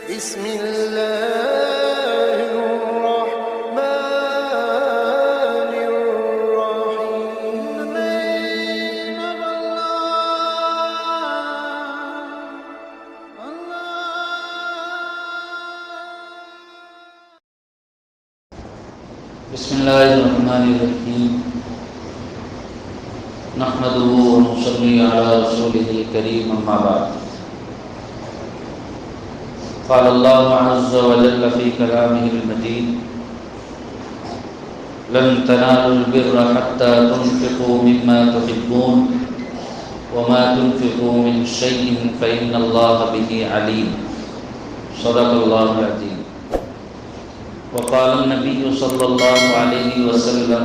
بسم الله الرحمن الرحيم. بسم الله الرحمن الرحيم. نحمده ونصلي على رسوله الكريم، أما بعد. قال الله عز وجل في كلامه المجيد: لن تنالوا البر حتى تنفقوا مما تحبون وما تنفقوا من شيء فإن الله به عليم. صدق الله العظيم. وقال النبي صلى الله عليه وسلم: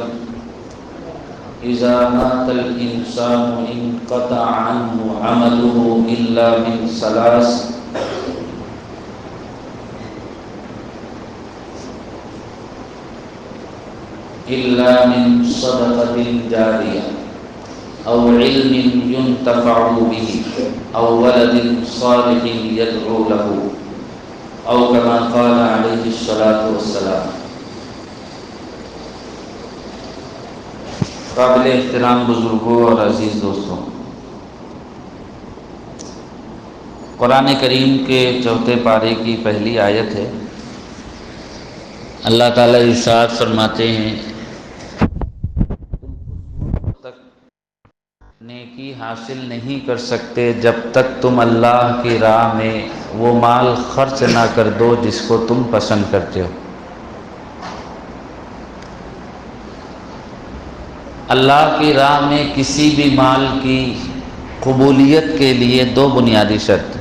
إذا مات الإنسان انقطع عنه عمله إلا من ثلاث: إلا من صدقة جارية أو علم ينتفع به أو ولد صالح يدعو له أو كما قال عليه الصلاة والسلام. قابل احترام بزرگوں اور عزیز دوستوں، قرآن کریم کے چوتھے پارے کی پہلی آیت ہے۔ اللہ تعالیٰ ارشاد فرماتے ہیں: تک نیکی حاصل نہیں کر سکتے جب تک تم اللہ کی راہ میں وہ مال خرچ نہ کر دو جس کو تم پسند کرتے ہو۔ اللہ کی راہ میں کسی بھی مال کی قبولیت کے لیے دو بنیادی شرط۔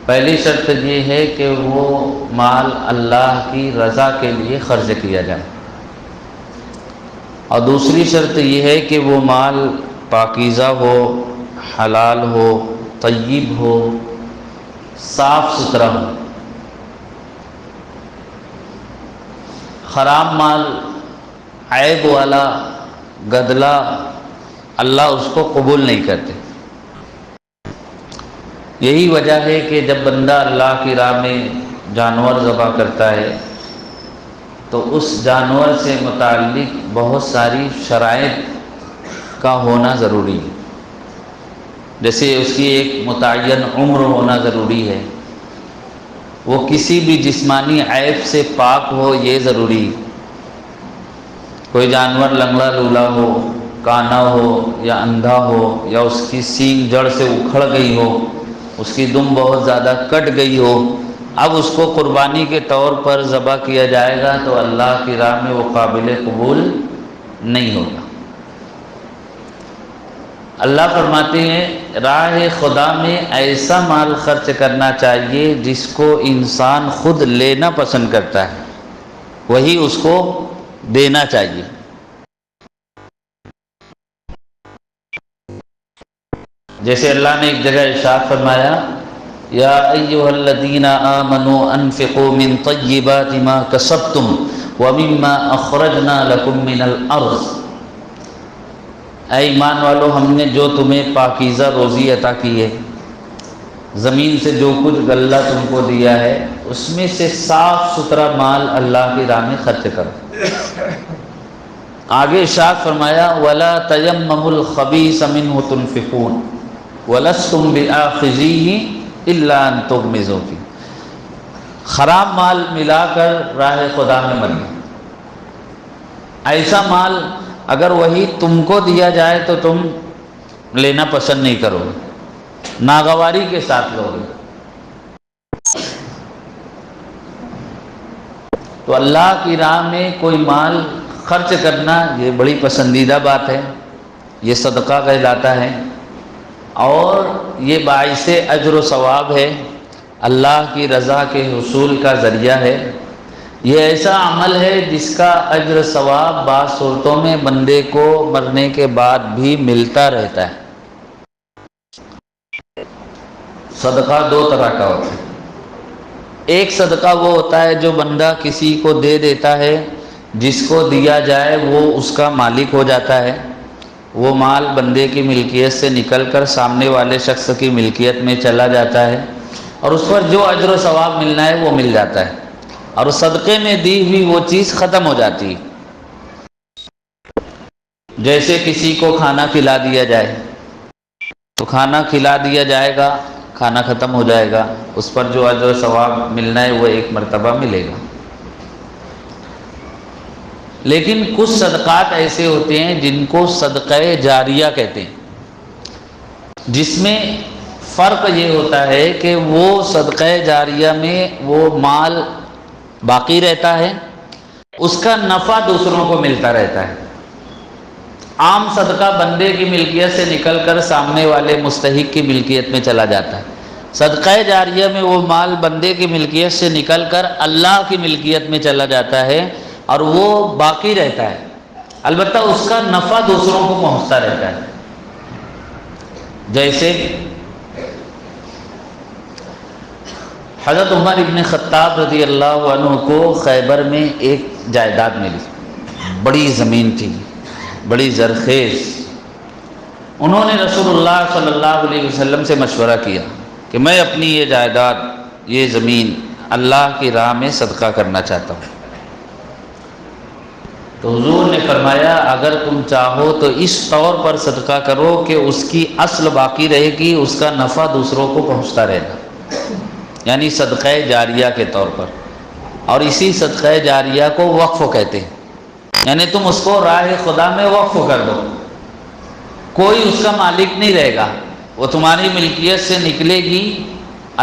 پہلی شرط یہ ہے کہ وہ مال اللہ کی رضا کے لیے خرچ کیا جائے، اور دوسری شرط یہ ہے کہ وہ مال پاکیزہ ہو، حلال ہو، طیب ہو، صاف ستھرا ہو۔ خراب مال، عیب والا، گدلا، اللہ اس کو قبول نہیں کرتے۔ یہی وجہ ہے کہ جب بندہ اللہ کی راہ میں جانور ذبح کرتا ہے تو اس جانور سے متعلق بہت ساری شرائط کا ہونا ضروری ہے۔ جیسے اس کی ایک متعین عمر ہونا ضروری ہے، وہ کسی بھی جسمانی عیب سے پاک ہو، یہ ضروری ہے۔ کوئی جانور لنگڑا لولا ہو، کانا ہو یا اندھا ہو، یا اس کی سینگ جڑ سے اکھڑ گئی ہو، اس کی دم بہت زیادہ کٹ گئی ہو، اب اس کو قربانی کے طور پر ذبح کیا جائے گا تو اللہ کی راہ میں وہ قابل قبول نہیں ہوگا۔ اللہ فرماتے ہیں راہ خدا میں ایسا مال خرچ کرنا چاہیے جس کو انسان خود لینا پسند کرتا ہے، وہی اس کو دینا چاہیے۔ جیسے اللہ نے ایک جگہ ارشاد فرمایا: یا ایھا الذین آمنوا انفقوا من طیبات ما کسبتم ومما اخرجنا لکم من الارض۔ اے ایمان والو، ہم نے جو تمہیں پاکیزہ روزی عطا کی ہے، زمین سے جو کچھ غلہ تم کو دیا ہے، اس میں سے صاف ستھرا مال اللہ کی راہ میں خرچ کرو۔ آگے ارشاد فرمایا: وَلَا تَيَمَّمُوا الْخَبِيثَ مِنْهُ تُنْفِقُونَ وَلَسْتُمْ بِآخِذِيهِ إِلَّا أَن تُغْمِضُوا فِيهِ۔ خراب مال ملا کر راہ خدا میں مت دو۔ ایسا مال اگر وہی تم کو دیا جائے تو تم لینا پسند نہیں کرو گے، ناگواری کے ساتھ لوگے۔ تو اللہ کی راہ میں کوئی مال خرچ کرنا یہ بڑی پسندیدہ بات ہے، یہ صدقہ کہلاتا ہے، اور یہ باعث اجر و ثواب ہے، اللہ کی رضا کے حصول کا ذریعہ ہے۔ یہ ایسا عمل ہے جس کا اجر ثواب بعض صورتوں میں بندے کو مرنے کے بعد بھی ملتا رہتا ہے۔ صدقہ دو طرح کا ہوتا ہے۔ ایک صدقہ وہ ہوتا ہے جو بندہ کسی کو دے دیتا ہے، جس کو دیا جائے وہ اس کا مالک ہو جاتا ہے، وہ مال بندے کی ملکیت سے نکل کر سامنے والے شخص کی ملکیت میں چلا جاتا ہے، اور اس پر جو اجر و ثواب ملنا ہے وہ مل جاتا ہے، اور اس صدقے میں دی ہوئی وہ چیز ختم ہو جاتی ہے۔ جیسے کسی کو کھانا کھلا دیا جائے تو کھانا کھلا دیا جائے گا، کھانا ختم ہو جائے گا، اس پر جو اجر و ثواب ملنا ہے وہ ایک مرتبہ ملے گا۔ لیکن کچھ صدقات ایسے ہوتے ہیں جن کو صدقہ جاریہ کہتے ہیں، جس میں فرق یہ ہوتا ہے کہ وہ صدقہ جاریہ میں وہ مال باقی رہتا ہے، اس کا نفع دوسروں کو ملتا رہتا ہے۔ عام صدقہ بندے کی ملکیت سے نکل کر سامنے والے مستحق کی ملکیت میں چلا جاتا ہے، صدقہ جاریہ میں وہ مال بندے کی ملکیت سے نکل کر اللہ کی ملکیت میں چلا جاتا ہے اور وہ باقی رہتا ہے، البتہ اس کا نفع دوسروں کو پہنچتا رہتا ہے۔ جیسے حضرت عمر ابن خطاب رضی اللہ عنہ کو خیبر میں ایک جائیداد ملی، بڑی زمین تھی، بڑی زرخیز۔ انہوں نے رسول اللہ صلی اللہ علیہ وسلم سے مشورہ کیا کہ میں اپنی یہ جائیداد، یہ زمین اللہ کی راہ میں صدقہ کرنا چاہتا ہوں۔ تو حضور نے فرمایا اگر تم چاہو تو اس طور پر صدقہ کرو کہ اس کی اصل باقی رہے گی، اس کا نفع دوسروں کو پہنچتا رہے گا، یعنی صدقہ جاریہ کے طور پر۔ اور اسی صدقہ جاریہ کو وقف کہتے ہیں، یعنی تم اس کو راہ خدا میں وقف کر دو، کوئی اس کا مالک نہیں رہے گا، وہ تمہاری ملکیت سے نکلے گی،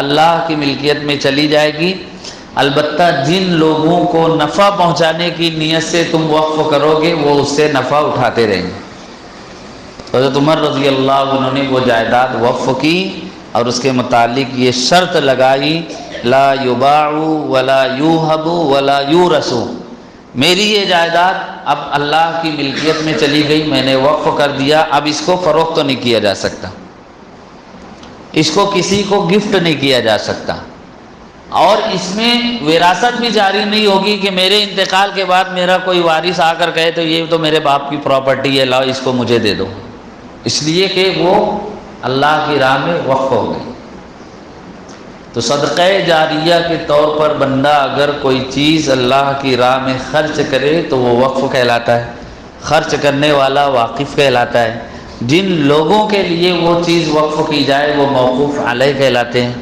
اللہ کی ملکیت میں چلی جائے گی، البتہ جن لوگوں کو نفع پہنچانے کی نیت سے تم وقف کرو گے وہ اس سے نفع اٹھاتے رہیں گے۔ حضرت عمر رضی اللہ عنہ نے وہ جائیداد وقف کی اور اس کے متعلق یہ شرط لگائی، لا یباع ولا یوہب ولا یورث، میری یہ جائیداد اب اللہ کی ملکیت میں چلی گئی، میں نے وقف کر دیا، اب اس کو فروخت تو نہیں کیا جا سکتا، اس کو کسی کو گفٹ نہیں کیا جا سکتا، اور اس میں وراثت بھی جاری نہیں ہوگی کہ میرے انتقال کے بعد میرا کوئی وارث آ کر کہے تو یہ تو میرے باپ کی پراپرٹی ہے، لاؤ اس کو مجھے دے دو، اس لیے کہ وہ اللہ کی راہ میں وقف ہو گئی۔ تو صدقہ جاریہ کے طور پر بندہ اگر کوئی چیز اللہ کی راہ میں خرچ کرے تو وہ وقف کہلاتا ہے، خرچ کرنے والا واقف کہلاتا ہے، جن لوگوں کے لیے وہ چیز وقف کی جائے وہ موقوف علیہ کہلاتے ہیں،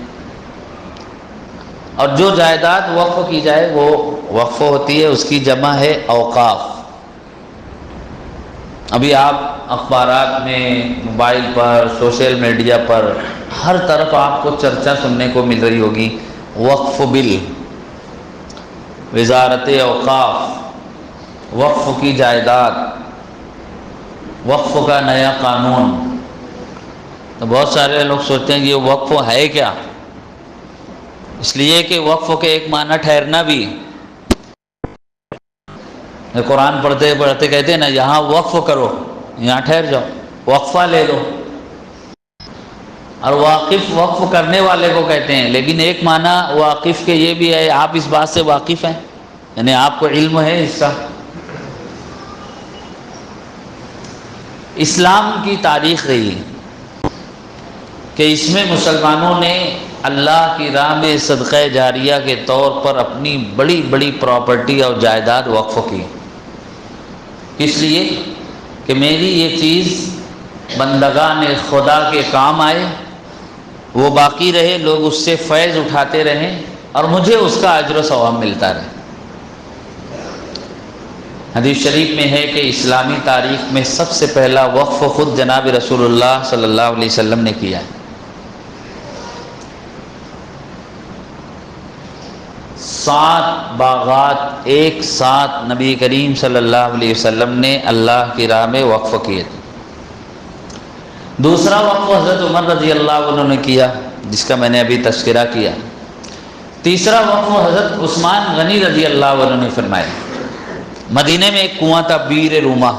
اور جو جائیداد وقف کی جائے وہ وقف ہوتی ہے، اس کی جمع ہے اوقاف۔ ابھی آپ اخبارات میں، موبائل پر، سوشل میڈیا پر ہر طرف آپ کو چرچا سننے کو مل رہی ہوگی، وقف بل، وزارت اوقاف، وقف کی جائیداد، وقف کا نیا قانون۔ تو بہت سارے لوگ سوچتے ہیں یہ وقف ہے کیا؟ اس لیے کہ وقف کے ایک معنی ٹھہرنا بھی، قرآن پڑھتے پڑھتے کہتے ہیں نا یہاں وقف کرو، یہاں ٹھہر جاؤ، وقفہ لے لو، اور واقف وقف کرنے والے کو کہتے ہیں، لیکن ایک معنی واقف کے یہ بھی ہے آپ اس بات سے واقف ہیں، یعنی آپ کو علم ہے اس کا۔ اسلام کی تاریخ رہی کہ اس میں مسلمانوں نے اللہ کی راہ میں صدقہ جاریہ کے طور پر اپنی بڑی بڑی پراپرٹی اور جائیداد وقف کی، اس لیے کہ میری یہ چیز بندگان خدا کے کام آئے، وہ باقی رہے، لوگ اس سے فیض اٹھاتے رہیں اور مجھے اس کا اجر و ثواب ملتا رہے۔ حدیث شریف میں ہے کہ اسلامی تاریخ میں سب سے پہلا وقف خود جناب رسول اللہ صلی اللہ علیہ وسلم نے کیا ہے۔ 7 باغات ایک ساتھ نبی کریم صلی اللہ علیہ وسلم نے اللہ کی راہ میں وقف کیے تھے۔ دوسرا وقف حضرت عمر رضی اللہ عنہ نے کیا جس کا میں نے ابھی تذکرہ کیا۔ تیسرا وقف حضرت عثمان غنی رضی اللہ عنہ نے فرمایا۔ مدینے میں ایک کنواں تھا، بیر روما،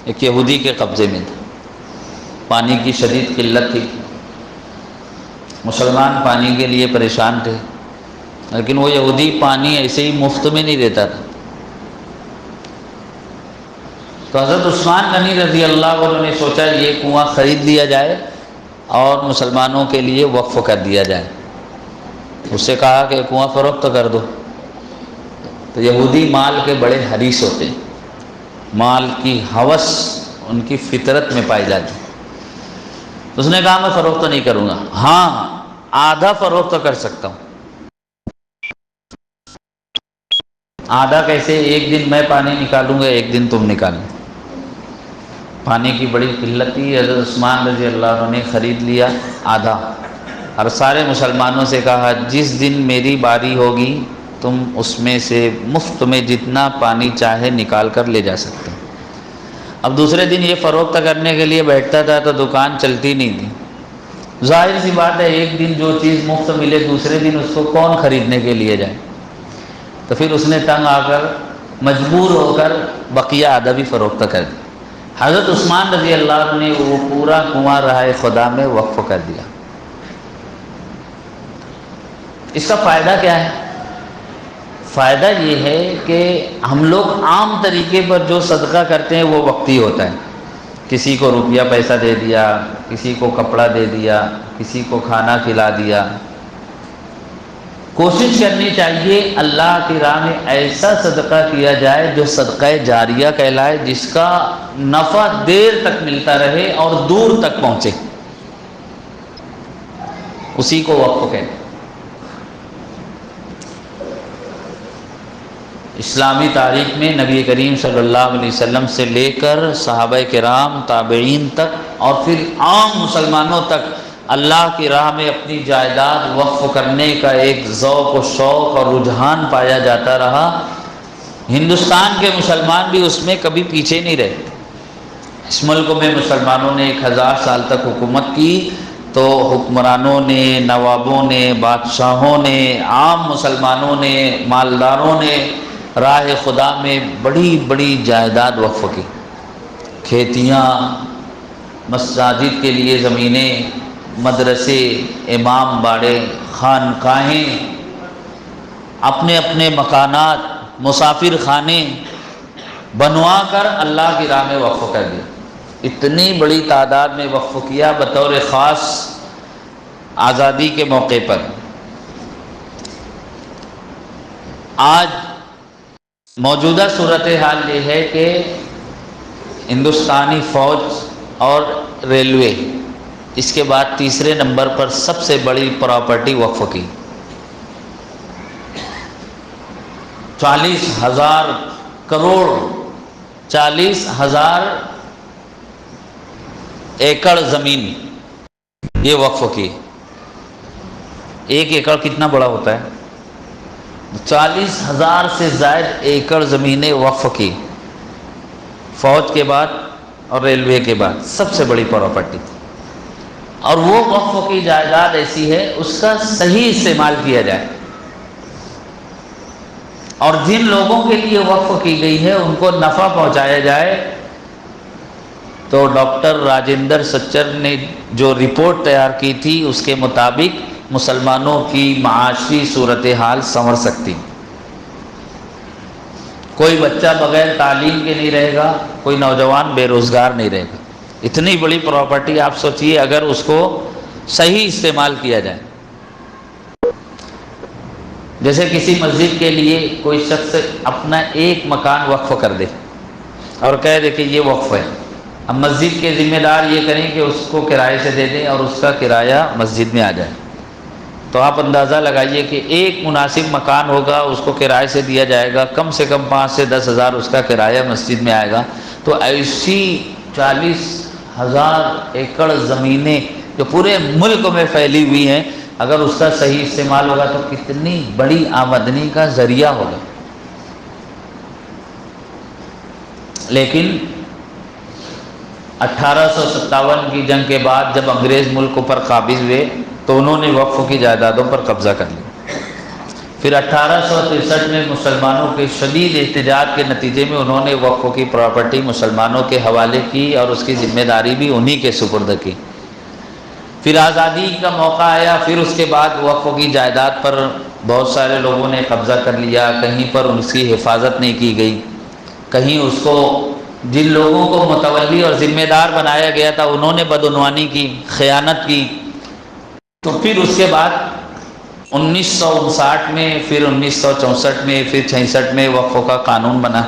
ایک یہودی کے قبضے میں تھا، پانی کی شدید قلت تھی، مسلمان پانی کے لیے پریشان تھے، لیکن وہ یہودی پانی ایسے ہی مفت میں نہیں دیتا تھا۔ تو حضرت عثمان غنی رضی اللہ عنہ نے سوچا یہ کنواں خرید لیا جائے اور مسلمانوں کے لیے وقف کر دیا جائے۔ اس سے کہا کہ کنواں فروخت کر دو۔ تو یہودی مال کے بڑے حریص ہوتے ہیں، مال کی ہوس ان کی فطرت میں پائی جاتی۔ اس نے کہا میں فروخت نہیں کروں گا، ہاں آدھا فروخت کر سکتا ہوں۔ آدھا کیسے؟ ایک دن میں پانی نکالوں گا، ایک دن تم نکالنا۔ پانی کی بڑی قلت تھی، حضرت عثمان رضی اللہ عنہ نے خرید لیا آدھا، اور سارے مسلمانوں سے کہا جس دن میری باری ہوگی تم اس میں سے مفت میں جتنا پانی چاہے نکال کر لے جا سکتے ہیں۔ اب دوسرے دن یہ فروخت کرنے کے لیے بیٹھتا تھا تو دکان چلتی نہیں تھی۔ ظاہر سی بات ہے، ایک دن جو چیز مفت ملے دوسرے دن اس کو کون خریدنے کے لیے جائے؟ تو پھر اس نے تنگ آ کر مجبور ہو کر بقیہ آدھا بھی فروخت کر دیا۔ حضرت عثمان رضی اللہ عنہ نے وہ پورا کنواں راہ خدا میں وقف کر دیا۔ اس کا فائدہ کیا ہے؟ فائدہ یہ ہے کہ ہم لوگ عام طریقے پر جو صدقہ کرتے ہیں وہ وقتی ہوتا ہے، کسی کو روپیہ پیسہ دے دیا، کسی کو کپڑا دے دیا، کسی کو کھانا کھلا دیا۔ کوشش کرنی چاہیے اللہ کی راہ میں ایسا صدقہ کیا جائے جو صدقہ جاریہ کہلائے، جس کا نفع دیر تک ملتا رہے اور دور تک پہنچے، اسی کو وقف کہتے ہیں۔ اسلامی تاریخ میں نبی کریم صلی اللہ علیہ وسلم سے لے کر صحابہ کرام، تابعین تک اور پھر عام مسلمانوں تک اللہ کی راہ میں اپنی جائیداد وقف کرنے کا ایک ذوق و شوق اور رجحان پایا جاتا رہا۔ ہندوستان کے مسلمان بھی اس میں کبھی پیچھے نہیں رہے۔ اس ملک میں مسلمانوں نے 1000 سال تک حکومت کی تو حکمرانوں نے، نوابوں نے، بادشاہوں نے، عام مسلمانوں نے، مالداروں نے راہ خدا میں بڑی بڑی جائیداد وقف کی، کھیتیاں، مساجد کے لیے زمینیں، مدرسے، امام باڑے، خانقاہیں، اپنے اپنے مکانات، مسافر خانے بنوا کر اللہ کی راہ میں وقف کر دیا۔ اتنی بڑی تعداد میں وقف کیا بطور خاص آزادی کے موقع پر۔ آج موجودہ صورتحال یہ ہے کہ ہندوستانی فوج اور ریلوے اس کے بعد تیسرے نمبر پر سب سے بڑی پراپرٹی وقف کی۔ 40,000 کروڑ، 40,000 ایکڑ زمین یہ وقف کی۔ ایک ایکڑ کتنا بڑا ہوتا ہے؟ 40,000 سے زائد ایکڑ زمینیں وقف کی، فوج کے بعد اور ریلوے کے بعد سب سے بڑی پراپرٹی تھی۔ اور وہ وقف کی جائیداد ایسی ہے اس کا صحیح استعمال کیا جائے، اور جن لوگوں کے لیے وقف کی گئی ہے ان کو نفع پہنچایا جائے۔ تو ڈاکٹر راجندر سچر نے جو رپورٹ تیار کی تھی اس کے مطابق مسلمانوں کی معاشی صورتحال سنور سکتی۔ کوئی بچہ بغیر تعلیم کے نہیں رہے گا، کوئی نوجوان بے روزگار نہیں رہے گا۔ اتنی بڑی پراپرٹی آپ سوچئے اگر اس کو صحیح استعمال کیا جائے۔ جیسے کسی مسجد کے لیے کوئی شخص اپنا ایک مکان وقف کر دے اور کہہ دے کہ یہ وقف ہے، اب مسجد کے ذمہ دار یہ کریں کہ اس کو کرائے سے دے دیں اور اس کا کرایہ مسجد میں آ جائے، تو آپ اندازہ لگائیے کہ ایک مناسب مکان ہوگا، اس کو کرائے سے دیا جائے گا، کم سے کم 5 سے 10 ہزار اس کا کرایہ مسجد میں آئے گا۔ تو ایسی 40,000 ایکڑ زمینیں جو پورے ملک میں پھیلی ہوئی ہیں، اگر اس کا صحیح استعمال ہوگا تو کتنی بڑی آمدنی کا ذریعہ ہوگا۔ لیکن 1857 کی جنگ کے بعد جب انگریز ملک پر قابض ہوئے تو انہوں نے وقف کی جائیدادوں پر قبضہ کر لیا۔ پھر 1863 میں مسلمانوں کے شدید احتجاج کے نتیجے میں انہوں نے وقف کی پراپرٹی مسلمانوں کے حوالے کی اور اس کی ذمہ داری بھی انہی کے سپرد کی۔ پھر آزادی کا موقع آیا، پھر اس کے بعد وقف کی جائیداد پر بہت سارے لوگوں نے قبضہ کر لیا، کہیں پر اس کی حفاظت نہیں کی گئی، کہیں اس کو جن لوگوں کو متولی اور ذمہ دار بنایا گیا تھا انہوں نے بدعنوانی کی، خیانت کی۔ تو پھر اس کے بعد 1959 میں، پھر 1964 میں، پھر 66 میں وقف کا قانون بنا،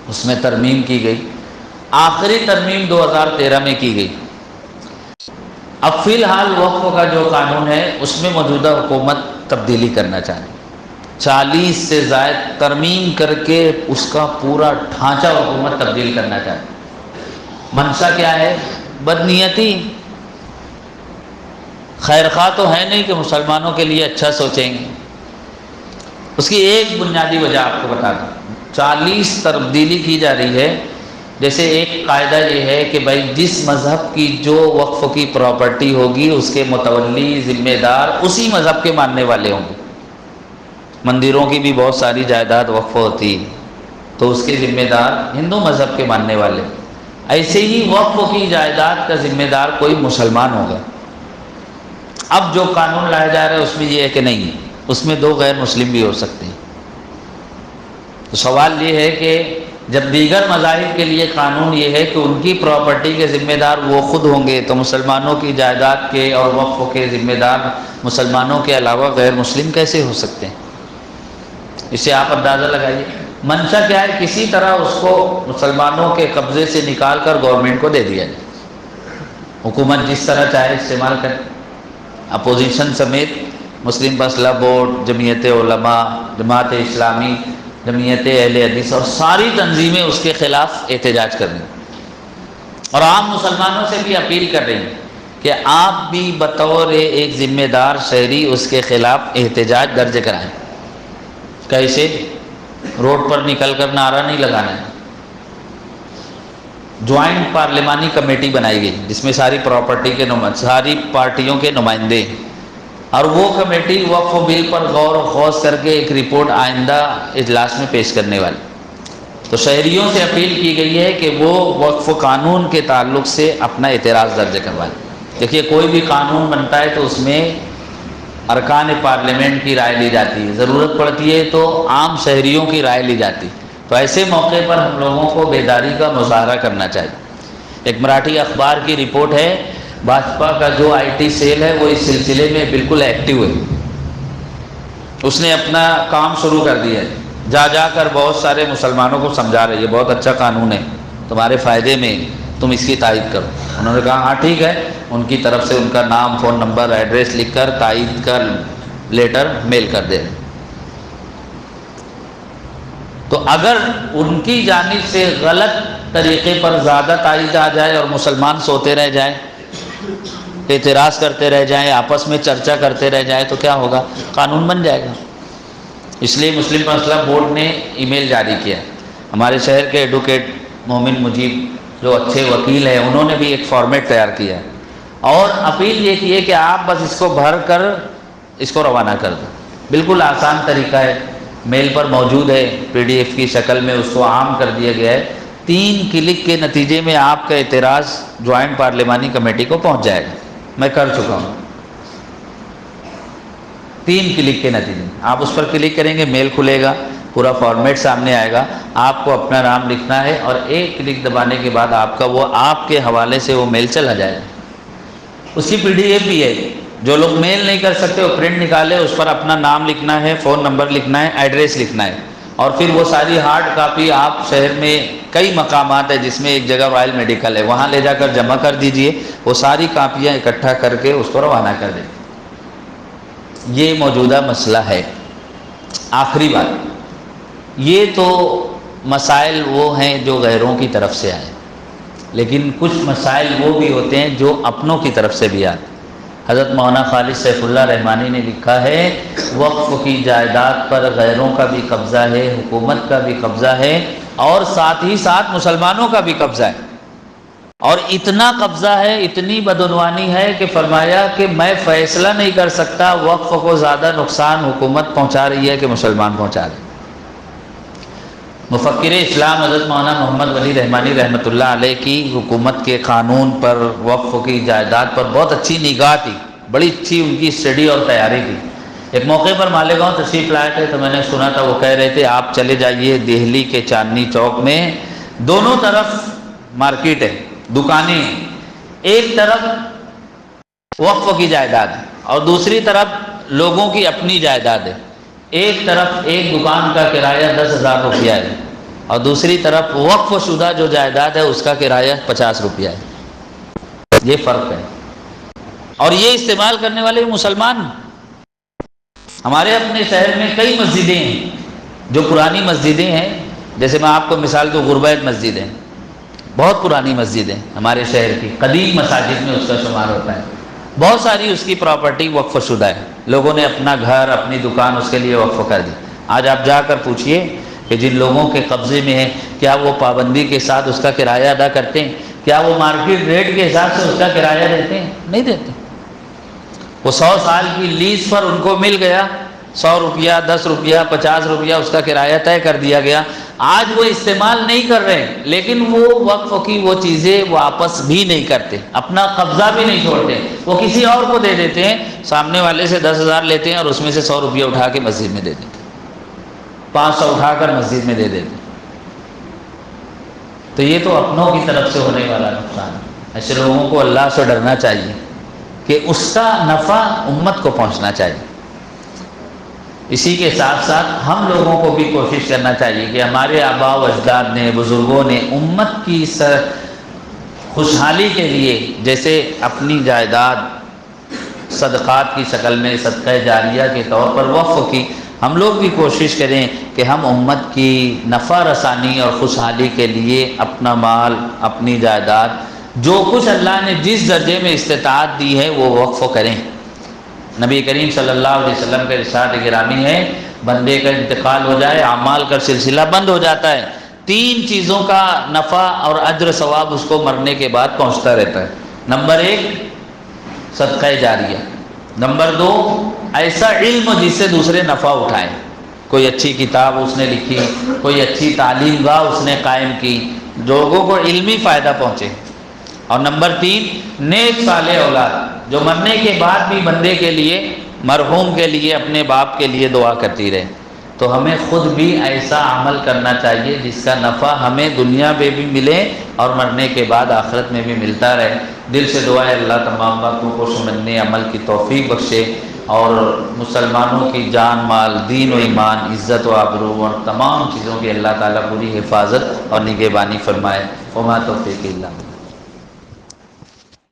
اس میں ترمیم کی گئی، آخری ترمیم 2013 میں کی گئی۔ اب فی الحال وقف کا جو قانون ہے اس میں موجودہ حکومت تبدیلی کرنا چاہے، 40 سے زائد ترمیم کر کے اس کا پورا ڈھانچہ حکومت تبدیل کرنا چاہے۔ منشا کیا ہے؟ بدنیتی، خیر خواہ تو ہے نہیں کہ مسلمانوں کے لیے اچھا سوچیں گے۔ اس کی ایک بنیادی وجہ آپ کو بتا دوں، 40 تبدیلی کی جا رہی ہے۔ جیسے ایک قاعدہ یہ ہے کہ بھائی جس مذہب کی جو وقف کی پراپرٹی ہوگی اس کے متولی ذمہ دار اسی مذہب کے ماننے والے ہوں گے۔ مندروں کی بھی بہت ساری جائیداد وقف ہوتی ہے تو اس کے ذمہ دار ہندو مذہب کے ماننے والے، ایسے ہی وقف کی جائیداد کا ذمہ دار کوئی مسلمان ہوگا۔ اب جو قانون لایا جا رہا ہے اس میں یہ ہے کہ نہیں، اس میں 2 غیر مسلم بھی ہو سکتے ہیں۔ تو سوال یہ ہے کہ جب دیگر مذاہب کے لیے قانون یہ ہے کہ ان کی پراپرٹی کے ذمہ دار وہ خود ہوں گے، تو مسلمانوں کی جائیداد کے اور وقف کے ذمہ دار مسلمانوں کے علاوہ غیر مسلم کیسے ہو سکتے ہیں؟ اسے آپ اندازہ لگائیے۔ منشا کیا ہے؟ کسی طرح اس کو مسلمانوں کے قبضے سے نکال کر گورنمنٹ کو دے دیا جائے، حکومت جس طرح چاہے استعمال کرے۔ اپوزیشن سمیت مسلم مسئلہ بورڈ، جمعیت علماء، جماعت اسلامی، جمعیت اہل حدیث اور ساری تنظیمیں اس کے خلاف احتجاج کر رہی ہیں، اور عام مسلمانوں سے بھی اپیل کر رہی ہیں کہ آپ بھی بطور ایک ذمہ دار شہری اس کے خلاف احتجاج درج کرائیں۔ کیسے؟ روڈ پر نکل کر نعرہ نہیں لگانا ہے۔ جوائنٹ پارلیمانی کمیٹی بنائی گئی جس میں ساری پراپرٹی کے ساری پارٹیوں کے نمائندے، اور وہ کمیٹی وقف بل پر غور و خوض کر کے ایک رپورٹ آئندہ اجلاس میں پیش کرنے والی۔ تو شہریوں سے اپیل کی گئی ہے کہ وہ وقف قانون کے تعلق سے اپنا اعتراض درج کروائیں۔ دیکھیے کوئی بھی قانون بنتا ہے تو اس میں ارکان پارلیمنٹ کی رائے لی جاتی ہے، ضرورت پڑتی ہے تو عام شہریوں کی رائے لی جاتی ہے۔ تو ایسے موقع پر ہم لوگوں کو بیداری کا مظاہرہ کرنا چاہیے۔ ایک مراٹھی اخبار کی رپورٹ ہے، بھاجپا کا جو آئی ٹی سیل ہے وہ اس سلسلے میں بالکل ایکٹیو ہے، اس نے اپنا کام شروع کر دیا ہے، جا کر بہت سارے مسلمانوں کو سمجھا رہی ہے بہت اچھا قانون ہے، تمہارے فائدے میں، تم اس کی تائید کرو۔ انہوں نے کہا ہاں ٹھیک ہے، ان کی طرف سے ان کا نام، فون نمبر، ایڈریس لکھ کر تائید کا لیٹر میل کر دے۔ تو اگر ان کی جانب سے غلط طریقے پر زیادہ تائید آ جائے اور مسلمان سوتے رہ جائیں، اعتراض کرتے رہ جائیں، آپس میں چرچا کرتے رہ جائیں، تو کیا ہوگا؟ قانون بن جائے گا۔ اس لیے مسلم مسئلہ بورڈ نے ای میل جاری کیا، ہمارے شہر کے ایڈوکیٹ مومن مجیب جو اچھے وکیل ہیں انہوں نے بھی ایک فارمیٹ تیار کیا ہے، اور اپیل یہ کی ہے کہ آپ بس اس کو بھر کر اس کو روانہ کر دیں۔ بالکل آسان طریقہ ہے، میل پر موجود ہے، پی ڈی ایف کی شکل میں اس کو عام کر دیا گیا ہے۔ 3 کلک کے نتیجے میں آپ کا اعتراض جوائنٹ پارلیمانی کمیٹی کو پہنچ جائے گا۔ میں کر چکا ہوں، 3 کلک کے نتیجے میں آپ اس پر کلک کریں گے، میل کھلے گا، پورا فارمیٹ سامنے آئے گا، آپ کو اپنا نام لکھنا ہے اور ایک کلک دبانے کے بعد آپ کا وہ آپ کے حوالے سے وہ میل چلا جائے گا۔ اس کی پی ڈی ایف بھی ہے، جو لوگ میل نہیں کر سکتے وہ پرنٹ نکالے، اس پر اپنا نام لکھنا ہے، فون نمبر لکھنا ہے، ایڈریس لکھنا ہے، اور پھر وہ ساری ہارڈ کاپی آپ شہر میں کئی مقامات ہیں جس میں ایک جگہ رائل میڈیکل ہے، وہاں لے جا کر جمع کر دیجئے، وہ ساری کاپیاں اکٹھا کر کے اس کو روانہ کر دیں۔ یہ موجودہ مسئلہ ہے۔ آخری بات، یہ تو مسائل وہ ہیں جو غیروں کی طرف سے آئے، لیکن کچھ مسائل وہ بھی ہوتے ہیں جو اپنوں کی طرف سے بھی آتے ہیں۔ حضرت مولانا خالد سیف اللہ رحمانی نے لکھا ہے، وقف کی جائیداد پر غیروں کا بھی قبضہ ہے، حکومت کا بھی قبضہ ہے، اور ساتھ ہی ساتھ مسلمانوں کا بھی قبضہ ہے، اور اتنا قبضہ ہے، اتنی بدعنوانی ہے کہ فرمایا کہ میں فیصلہ نہیں کر سکتا وقف کو زیادہ نقصان حکومت پہنچا رہی ہے کہ مسلمان پہنچا رہے ہیں۔ مفکر اسلام حضرت مولانا محمد ولی رحمانی رحمۃ اللہ علیہ کی حکومت کے قانون پر، وقف کی جائیداد پر بہت اچھی نگاہ تھی، بڑی اچھی ان کی اسٹڈی اور تیاری تھی۔ ایک موقع پر مالیگاؤں تشریف لائے تھے تو میں نے سنا تھا، وہ کہہ رہے تھے آپ چلے جائیے دہلی کے چاندنی چوک میں، دونوں طرف مارکیٹ ہے، دکانیں ہیں، ایک طرف وقف کی جائیداد اور دوسری طرف لوگوں کی اپنی جائیداد ہے، ایک طرف ایک دکان کا کرایہ 10,000 روپیہ ہے اور دوسری طرف وقف شدہ جو جائیداد ہے اس کا کرایہ 50 روپیہ ہے، یہ فرق ہے۔ اور یہ استعمال کرنے والے مسلمان ہیں۔ ہمارے اپنے شہر میں کئی مسجدیں ہیں جو پرانی مسجدیں ہیں، جیسے میں آپ کو مثال دوں، غربیت مسجد ہے، بہت پرانی مسجد ہے ہمارے شہر کی، قدیم مساجد میں اس کا شمار ہوتا ہے، بہت ساری اس کی پراپرٹی وقف شدہ ہے، لوگوں نے اپنا گھر اپنی دکان اس کے لیے وقف کر دی۔ آج آپ جا کر پوچھئے کہ جن لوگوں کے قبضے میں ہے کیا وہ پابندی کے ساتھ اس کا کرایہ ادا کرتے ہیں؟ کیا وہ مارکیٹ ریٹ کے حساب سے اس کا کرایہ دیتے ہیں؟ نہیں دیتے۔ وہ 100 سال کی لیز پر ان کو مل گیا، 100 روپیہ 10 روپیہ 50 روپیہ اس کا کرایہ طے کر دیا گیا، آج وہ استعمال نہیں کر رہے، لیکن وہ وقف کی وہ چیزیں واپس بھی نہیں کرتے، اپنا قبضہ بھی نہیں چھوڑتے، وہ کسی اور کو دے دیتے ہیں، سامنے والے سے 10,000 لیتے ہیں اور اس میں سے 100 روپیہ اٹھا کے مسجد میں دے دیتے ہیں، 500 اٹھا کر مسجد میں دے دیتے ہیں۔ تو یہ تو اپنوں کی طرف سے ہونے والا نقصان ہے۔ ایسے لوگوں کو اللہ سے ڈرنا چاہیے کہ اس کا نفع امت کو پہنچنا چاہیے۔ اسی کے ساتھ ساتھ ہم لوگوں کو بھی کوشش کرنا چاہیے کہ ہمارے آباء و اجداد نے، بزرگوں نے امت کی خوشحالی کے لیے جیسے اپنی جائیداد صدقات کی شکل میں صدقہ جاریہ کے طور پر وقف کی، ہم لوگ بھی کوشش کریں کہ ہم امت کی نفع رسانی اور خوشحالی کے لیے اپنا مال، اپنی جائیداد، جو کچھ اللہ نے جس درجے میں استطاعت دی ہے وہ وقف کریں۔ نبی کریم صلی اللہ علیہ وسلم کا ارشاد گرامی ہے، بندے کا انتقال ہو جائے اعمال کا سلسلہ بند ہو جاتا ہے، 3 چیزوں کا نفع اور اجر ثواب اس کو مرنے کے بعد پہنچتا رہتا ہے۔ نمبر 1 صدقہ جاریہ، نمبر 2 ایسا علم جس سے دوسرے نفع اٹھائیں، کوئی اچھی کتاب اس نے لکھی، کوئی اچھی تعلیم گاہ اس نے قائم کی، لوگوں کو علمی فائدہ پہنچے، اور نمبر 3 نیک صالح اولاد جو مرنے کے بعد بھی بندے کے لیے، مرحوم کے لیے، اپنے باپ کے لیے دعا کرتی رہے۔ تو ہمیں خود بھی ایسا عمل کرنا چاہیے جس کا نفع ہمیں دنیا میں بھی ملے اور مرنے کے بعد آخرت میں بھی ملتا رہے۔ دل سے دعا ہے اللہ تمام باتوں کو سمجھنے عمل کی توفیق بخشے اور مسلمانوں کی جان مال، دین و ایمان، عزت و آبرو اور تمام چیزوں کی اللہ تعالیٰ پوری حفاظت اور نگہبانی فرمائے۔ وما توفیق الا باللہ۔